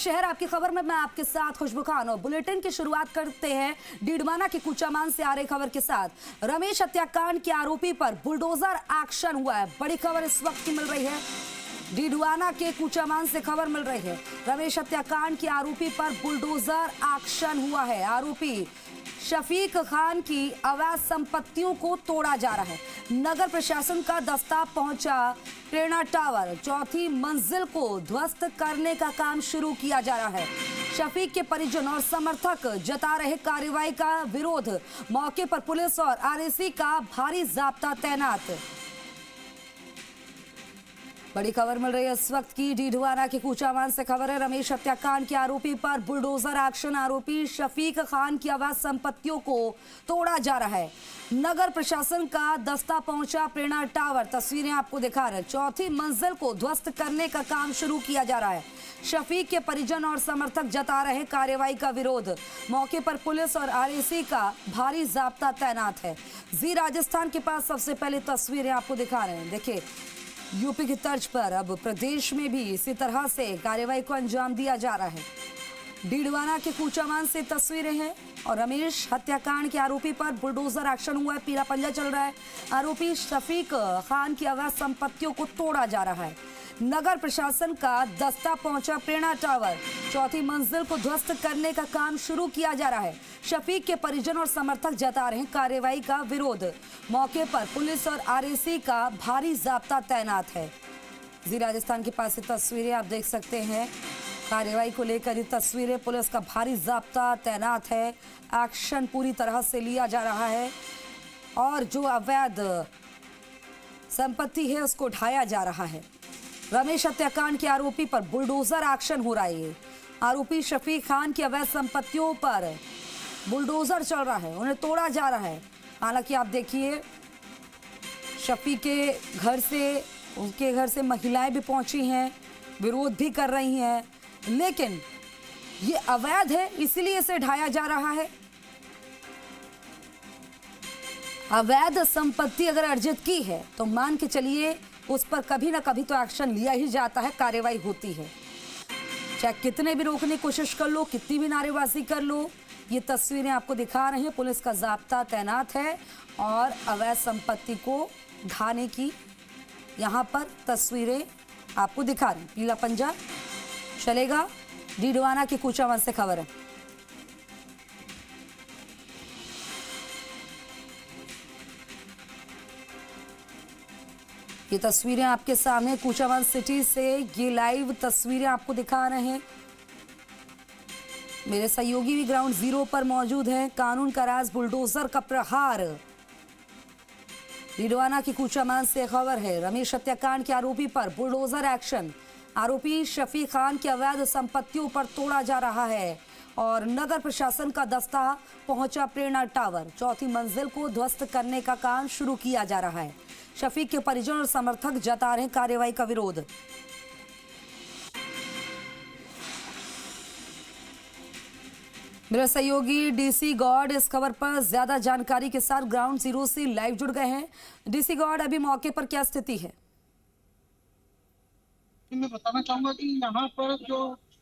शहर आपकी खबर में मैं आपके साथ खुशबू खान और बुलेटिन की शुरुआत करते हैं डीडवाना के कूचामान से आ रही खबर के साथ। रमेश हत्याकांड के आरोपी पर बुलडोजर एक्शन हुआ है। बड़ी खबर इस वक्त की मिल रही है, डीडवाना के कूचामान से खबर मिल रही है। रमेश हत्याकांड के आरोपी पर बुलडोजर एक्शन हुआ है। आरोपी शफीक खान की अवैध संपत्तियों को तोड़ा जा रहा है। नगर प्रशासन का दस्ता पहुंचा प्रेरणा टावर, चौथी मंजिल को ध्वस्त करने का काम शुरू किया जा रहा है। शफीक के परिजन और समर्थक जता रहे कार्रवाई का विरोध। मौके पर पुलिस और आरएसी का भारी जाब्ता तैनात। बड़ी खबर मिल रही है इस वक्त की, डीडवाना के कूचामान से खबर है। रमेश हत्याकांड के आरोपी पर बुलडोजर एक्शन। आरोपी शफीक खान की अवैध संपत्तियों को तोड़ा जा रहा है। नगर प्रशासन का दस्ता पहुंचा प्रेरणा टावर, तस्वीरें आपको दिखा रहे हैं। चौथी मंजिल को ध्वस्त करने का काम शुरू किया जा रहा है। शफीक के परिजन और समर्थक जता रहे कार्रवाई का विरोध। मौके पर पुलिस और आरएसी का भारी जाब्ता तैनात है। जी राजस्थान के पास सबसे पहले तस्वीरें आपको दिखा रहे हैं। देखिए, यूपी की तर्ज पर अब प्रदेश में भी इसी तरह से कार्रवाई को अंजाम दिया जा रहा है। डीडवाना के कूचामान से तस्वीरें हैं और रमेश हत्याकांड के आरोपी पर बुलडोजर एक्शन हुआ है। पीला पंजा चल रहा है। आरोपी शफीक खान की अवैध संपत्तियों को तोड़ा जा रहा है। नगर प्रशासन का दस्ता पहुंचा प्रेरणा टावर, चौथी मंजिल को ध्वस्त करने का काम शुरू किया जा रहा है। शफीक के परिजन और समर्थक जता रहे कार्रवाई का विरोध। मौके पर पुलिस और आरएसी का भारी जाब्ता तैनात है। जी राजस्थान के पास ये तस्वीरें आप देख सकते हैं। कार्रवाई को लेकर ये तस्वीरें, पुलिस का भारी जाब्ता तैनात है। एक्शन पूरी तरह से लिया जा रहा है और जो अवैध संपत्ति है उसको ढाया जा रहा है। रमेश हत्याकांड के आरोपी पर बुलडोजर एक्शन हो रहा है। आरोपी शफीक खान की अवैध संपत्तियों पर बुलडोजर चल रहा है, उन्हें तोड़ा जा रहा है। हालांकि आप देखिए, शफीक के घर से, उनके घर से महिलाएं भी पहुंची हैं, विरोध भी कर रही हैं, लेकिन ये अवैध है इसलिए इसे ढाया जा रहा है। अवैध संपत्ति अगर अर्जित की है तो मान के चलिए उस पर कभी ना कभी तो एक्शन लिया ही जाता है, कार्रवाई होती है। चाहे कितने भी रोकने की कोशिश कर लो, कितनी भी नारेबाजी कर लो। ये तस्वीरें आपको दिखा रहे हैं, पुलिस का जाब्ता तैनात है और अवैध संपत्ति को ढाने की यहाँ पर तस्वीरें आपको दिखा रहे हैं। पीला पंजा चलेगा। डीडवाना के कूचामान से खबर है। ये तस्वीरें आपके सामने कूचामान सिटी से, ये लाइव तस्वीरें आपको दिखा रहे हैं। मेरे सहयोगी भी ग्राउंड जीरो पर मौजूद हैं। कानून का राज, बुलडोजर का प्रहार। डीडवाना की कूचामान से खबर है। रमेश हत्याकांड के आरोपी पर बुलडोजर एक्शन। आरोपी शफीक खान की अवैध संपत्तियों पर तोड़ा जा रहा है और नगर प्रशासन का दस्ता पहुंचा प्रेरणा टावर, चौथी मंजिल को ध्वस्त करने का काम शुरू किया जा रहा है। शफीक के परिजन और समर्थक जता रहे कार्रवाई का विरोध। मेरे सहयोगी डीसी गॉड इस खबर पर ज्यादा जानकारी के साथ ग्राउंड जीरो से लाइव जुड़ गए हैं। डीसी गॉड, अभी मौके पर क्या स्थिति है? मैं बताना चाहूंगा कि यहाँ पर जो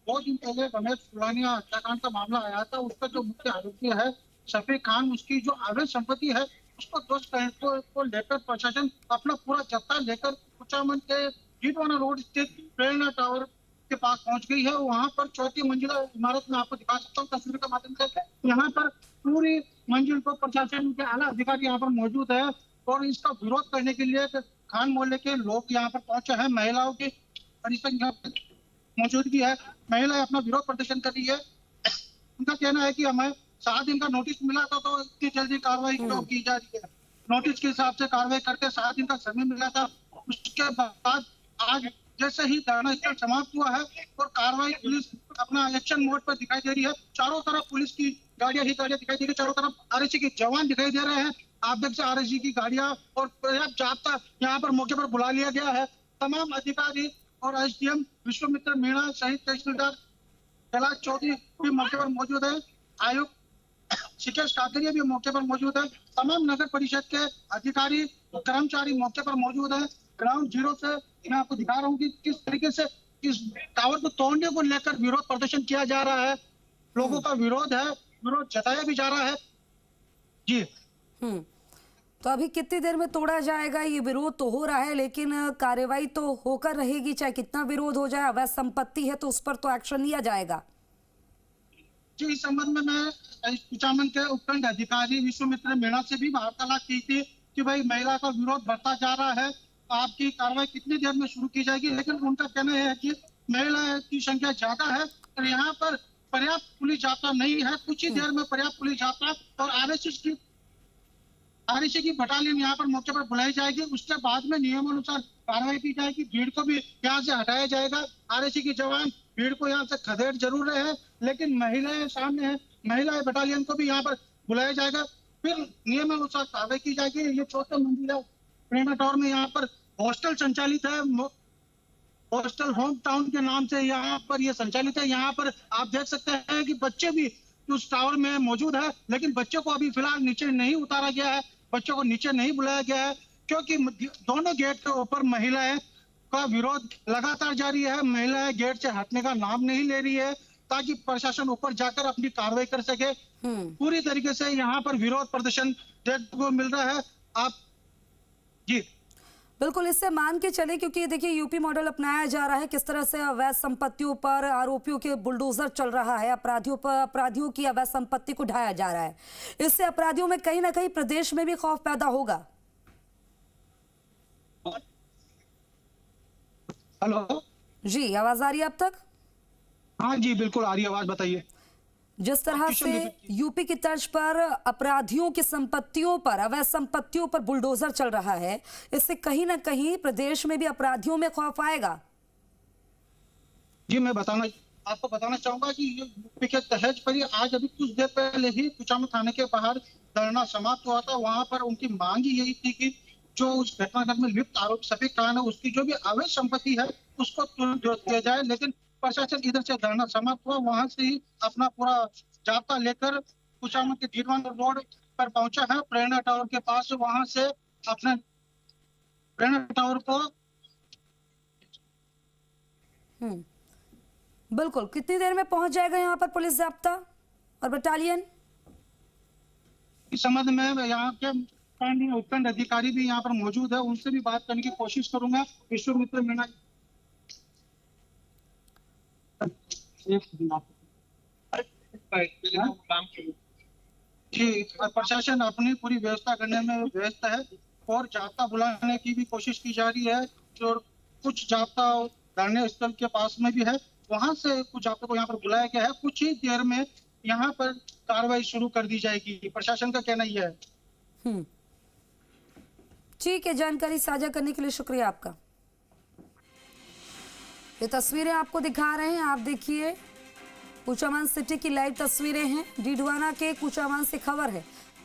2 दिन पहले रमेश फुलानिया हत्याकांड का मामला आया था, उसका जो मुख्य आरोपी है शफीक खान, उसकी जो अवैध संपत्ति है उसको ध्वस्त करने को लेकर प्रशासन अपना पूरा जत्था लेकर कुचामन के डीडवाना रोड स्थित प्रेरणा टावर के पास पहुंच गई है। वहां पर चौथी मंजिला इमारत में आपको दिखा सकता हूँ तस्वीर के माध्यम से। यहाँ पर पूरी मंजिल पर प्रशासन के आला अधिकारी यहाँ पर मौजूद है और इसका विरोध करने के लिए खान मोहल्ले के लोग यहाँ पर पहुंचे हैं। महिलाओं की यहाँ पर मौजूदगी है। महिलाएं अपना विरोध प्रदर्शन कर रही है। उनका कहना है कि हमें 7 दिन का नोटिस मिला था तो इतनी जल्दी कार्रवाई की जा रही है। नोटिस के हिसाब से कार्रवाई करके 7 दिन का समय मिला था। उसके बाद आज जैसे ही धरना स्थल समाप्त हुआ है और कार्रवाई, पुलिस अपना एक्शन मोड पर दिखाई दे रही है। चारों तरफ पुलिस की गाड़ियां ही गाड़ियां दिखाई दे रही है, चारों तरफ आरएसी के जवान दिखाई दे रहे हैं। आप देख सकते आरएसी की गाड़ियां और पर्याप्त जाब्ता यहाँ पर मौके पर बुला लिया गया है। तमाम अधिकारी और एसडीएम विश्वमित्र मीणा सहित तहसीलदार कैलाश चौधरी भी मौके पर मौजूद है। आयुक्त शिकेश काकरिया भी मौके पर मौजूद है। तमाम नगर परिषद के अधिकारी कर्मचारी मौके पर मौजूद है। ग्राउंड जीरो से मैं आपको दिखा रहा हूँ कि किस तरीके से इस टावर को तोड़ने को लेकर विरोध प्रदर्शन किया जा रहा है। लोगों का विरोध है, विरोध जताया भी जा रहा है जी। तो अभी कितनी देर में तोड़ा जाएगा? ये विरोध तो हो रहा है, लेकिन कार्रवाई तो होकर रहेगी, चाहे कितना विरोध हो जाए। अवैध संपत्ति है तो उस पर तो एक्शन लिया जाएगा जी। इस संबंध में मैं कुचामन के उपखंड अधिकारी विश्वमित्र मीणा से भी वार्तालाप की थी कि भाई महिला का विरोध बढ़ता जा रहा है, आपकी कार्रवाई कितनी देर में शुरू की जाएगी। लेकिन उनका कहना है कि महिला की संख्या ज्यादा है और यहाँ पर पर्याप्त पुलिस जाब्ता नहीं है। कुछ ही देर में पर्याप्त पुलिस जाब्ता और आरएसी की बटालियन यहाँ पर मौके पर बुलाई जाएगी। उसके बाद में नियमानुसार कार्रवाई की जाएगी। भीड़ को भी यहाँ से हटाया जाएगा। आरएसी के जवान भीड़ को यहाँ से खदेड़ जरूर रहे हैं, लेकिन महिलाएं सामने है, महिला बटालियन को भी यहाँ पर बुलाया जाएगा। फिर नियमानुसार कार्रवाई की जाएगी। ये 4थे मंजिला प्रेरणा टावर में यहाँ पर हॉस्टल संचालित है। हॉस्टल होम टाउन के नाम से यहाँ पर ये संचालित है। यहाँ पर आप देख सकते हैं कि बच्चे भी उस टावर में मौजूद है, लेकिन बच्चों को अभी फिलहाल नीचे नहीं उतारा गया है, बच्चों को नीचे नहीं बुलाया गया है, क्योंकि दोनों गेट के ऊपर महिलाएं का विरोध लगातार जारी है। महिलाएं गेट से हटने का नाम नहीं ले रही है ताकि प्रशासन ऊपर जाकर अपनी कार्रवाई कर सके। पूरी तरीके से यहाँ पर विरोध प्रदर्शन देखने को मिल रहा है। आप जी बिल्कुल, इससे मान के चले, क्योंकि देखिए यूपी मॉडल अपनाया जा रहा है, किस तरह से अवैध संपत्तियों पर आरोपियों के बुलडोजर चल रहा है, अपराधियों की अवैध संपत्ति को ढाया जा रहा है। इससे अपराधियों में कहीं ना कहीं प्रदेश में भी खौफ पैदा होगा। हेलो जी, आवाज आ रही है अब तक? हाँ जी बिल्कुल आ रही है आवाज, बताइए। जिस तरह से यूपी की तर्ज पर अपराधियों की संपत्तियों पर, अवैध संपत्तियों पर बुलडोजर चल रहा है, इससे कहीं ना कहीं प्रदेश में भी अपराधियों में खौफ आएगा। जी मैं आपको बताना चाहूंगा कि ये यूपी के तहज पर ही आज अभी कुछ देर पहले ही कुचामन थाने के बाहर धरना समाप्त हुआ था। वहां पर उनकी मांग ही यही थी कि जो उस घटनाक्रम में लिप्त आरोपी शफीक खान है, उसकी जो भी अवैध संपत्ति है उसको तुरंत ध्वस्त किया जाए। लेकिन प्रशासन इधर से धरना समाप्त हुआ, वहां से ही अपना पूरा जाब्ता लेकर कुचामन के धीरवान रोड पर पहुंचा है, प्रेरणा टावर के पास। वहां से अपने प्रेरणा टावर को बिल्कुल, कितनी देर में पहुंच जाएगा यहाँ पर पुलिस जाब्ता और बटालियन? इस संबंध में यहाँ के उपखंड अधिकारी भी यहाँ पर मौजूद है, उनसे भी बात करने की कोशिश करूंगा। विश्वमित्र मीणा जी, प्रशासन अपनी पूरी व्यवस्था करने में व्यस्त है और जाब्ता बुलाने की भी कोशिश की जा रही है। और कुछ जाब्ता धरने स्थल के पास में भी है, वहां से कुछ जाब्ता को यहाँ पर बुलाया गया है। कुछ ही देर में यहाँ पर कार्रवाई शुरू कर दी जाएगी, प्रशासन का कहना यह है। ठीक है, जानकारी साझा करने के लिए शुक्रिया आपका। ये तस्वीरें आपको दिखा रहे हैं, आप देखिए कुचामन सिटी की लाइव तस्वीरें हैं। डीडवाना के कुचामन से खबर है,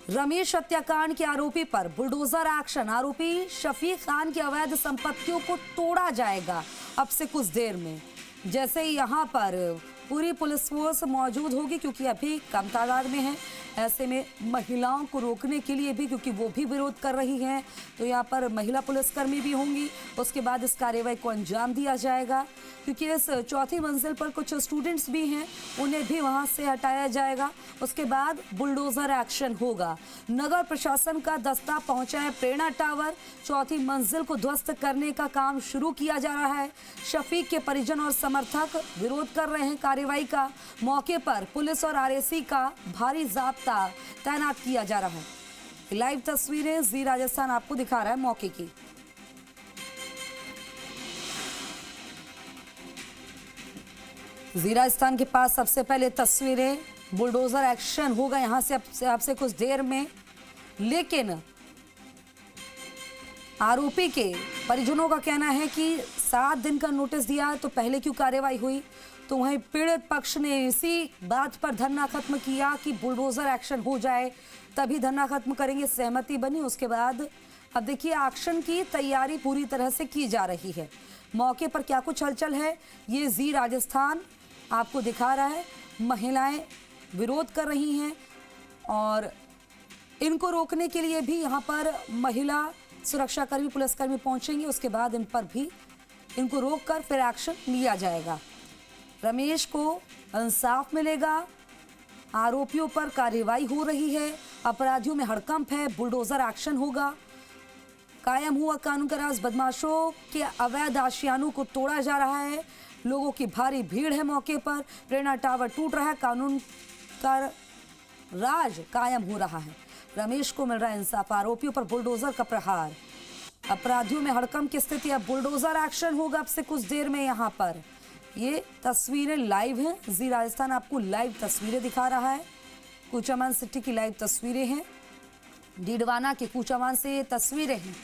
रमेश हत्याकांड के आरोपी पर बुलडोजर एक्शन। आरोपी शफीक खान की अवैध संपत्तियों को तोड़ा जाएगा अब से कुछ देर में। जैसे ही यहाँ पर पूरी पुलिस फोर्स मौजूद होगी, क्योंकि अभी कम तादाद में है, ऐसे में महिलाओं को रोकने के लिए भी, क्योंकि वो भी विरोध कर रही हैं, तो यहाँ पर महिला पुलिसकर्मी भी होंगी। उसके बाद इस कार्रवाई को अंजाम दिया जाएगा, क्योंकि इस 4थी मंजिल पर कुछ स्टूडेंट्स भी हैं, उन्हें भी वहाँ से हटाया जाएगा। उसके बाद बुलडोजर एक्शन होगा। नगर प्रशासन का दस्ता पहुँचा है प्रेरणा टावर, 4थी मंजिल को ध्वस्त करने का काम शुरू किया जा रहा है। शफीक के परिजन और समर्थक विरोध कर रहे हैं कार्रवाई का। मौके पर पुलिस और आरएसी का भारी जाब्ता तैनात किया जा रहा है। लाइव तस्वीरें जी राजस्थान आपको दिखा रहा है मौके की। जी राजस्थान के पास सबसे पहले तस्वीरें, बुलडोजर एक्शन होगा यहां से आपसे कुछ देर में। लेकिन आरोपी के परिजनों का कहना है कि 7 दिन का नोटिस दिया है तो पहले क्यों कार्रवाई हुई। तो वहीं पीड़ित पक्ष ने इसी बात पर धरना खत्म किया कि बुलडोजर एक्शन हो जाए तभी धरना खत्म करेंगे। सहमति बनी, उसके बाद अब देखिए एक्शन की तैयारी पूरी तरह से की जा रही है। मौके पर क्या कुछ हलचल है ये जी राजस्थान आपको दिखा रहा है। महिलाएं विरोध कर रही हैं और इनको रोकने के लिए भी यहाँ पर महिला सुरक्षाकर्मी पुलिसकर्मी पहुंचेंगे। उसके बाद इन पर भी इनको रोककर फिर एक्शन लिया जाएगा। रमेश को इंसाफ मिलेगा। आरोपियों पर कार्रवाई हो रही है, अपराधियों में हड़कंप है, बुलडोजर एक्शन होगा। कायम हुआ कानून का राज, बदमाशों के अवैध आशियानों को तोड़ा जा रहा है। लोगों की भारी भीड़ है मौके पर। प्रेरणा टावर टूट रहा है, कानून का राज कायम हो रहा है। रमेश को मिल रहा है इंसाफ, आरोपियों पर बुलडोजर का प्रहार। अपराधियों में हड़कंप की स्थिति, अब बुलडोजर एक्शन होगा अब से कुछ देर में। यहाँ पर ये तस्वीरें लाइव हैं, जी राजस्थान आपको लाइव तस्वीरें दिखा रहा है। कूचामान सिटी की लाइव तस्वीरें हैं, डीडवाना के कूचामान से ये तस्वीरें हैं।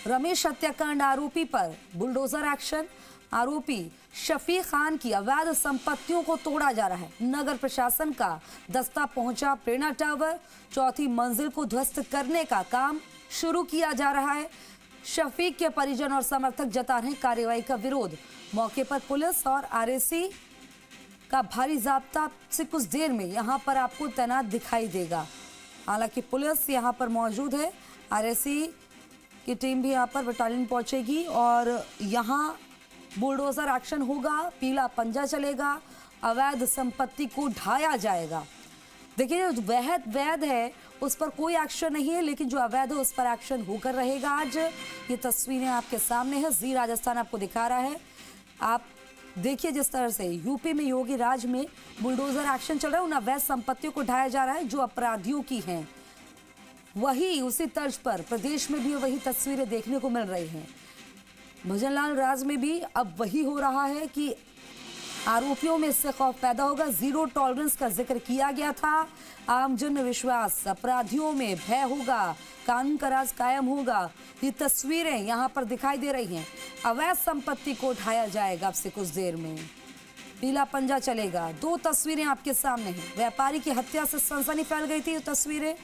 रमेश हत्याकांड आरोपी पर बुलडोजर एक्शन। आरोपी शफीक खान की अवैध संपत्तियों को तोड़ा जा रहा है। नगर प्रशासन का दस्ता पहुंचा प्रेरणा टावर, चौथी मंजिल को ध्वस्त करने का काम शुरू किया जा रहा है। शफीक के परिजन और समर्थक जता रहे कार्रवाई का विरोध। मौके पर पुलिस और आरएसी का भारी जाब्ता से कुछ देर में यहां पर आपको तैनात दिखाई देगा। हालांकि पुलिस यहां पर मौजूद है, आरएसी की टीम भी यहां पर बटालियन पहुंचेगी और यहां बुलडोजर एक्शन होगा, पीला पंजा चलेगा, अवैध संपत्ति को ढाया जाएगा। देखिए जो वैध है उस पर कोई एक्शन नहीं है, लेकिन जो अवैध है उस पर एक्शन होकर रहेगा। आज ये तस्वीरें आपके सामने है, जी राजस्थान आपको दिखा रहा है। आप देखिए जिस तरह से यूपी में योगी राज में बुलडोजर एक्शन चल रहा है, उन अवैध संपत्तियों को ढाया जा रहा है जो अपराधियों की हैं। वही उसी तर्ज पर प्रदेश में भी वही तस्वीरें देखने को मिल रही हैं। भजनलाल राज में भी अब वही हो रहा है कि आरोपियों में इससे खौफ पैदा होगा। जीरो टॉलरेंस का जिक्र किया गया था। आमजन में विश्वास, अपराधियों में भय होगा, कानून का राज कायम होगा। ये तस्वीरें यहाँ पर दिखाई दे रही हैं। अवैध संपत्ति को ढाया जाएगा अब से कुछ देर में, पीला पंजा चलेगा। दो तस्वीरें आपके सामने हैं। व्यापारी की हत्या से सनसनी फैल गई थी ये तस्वीरें।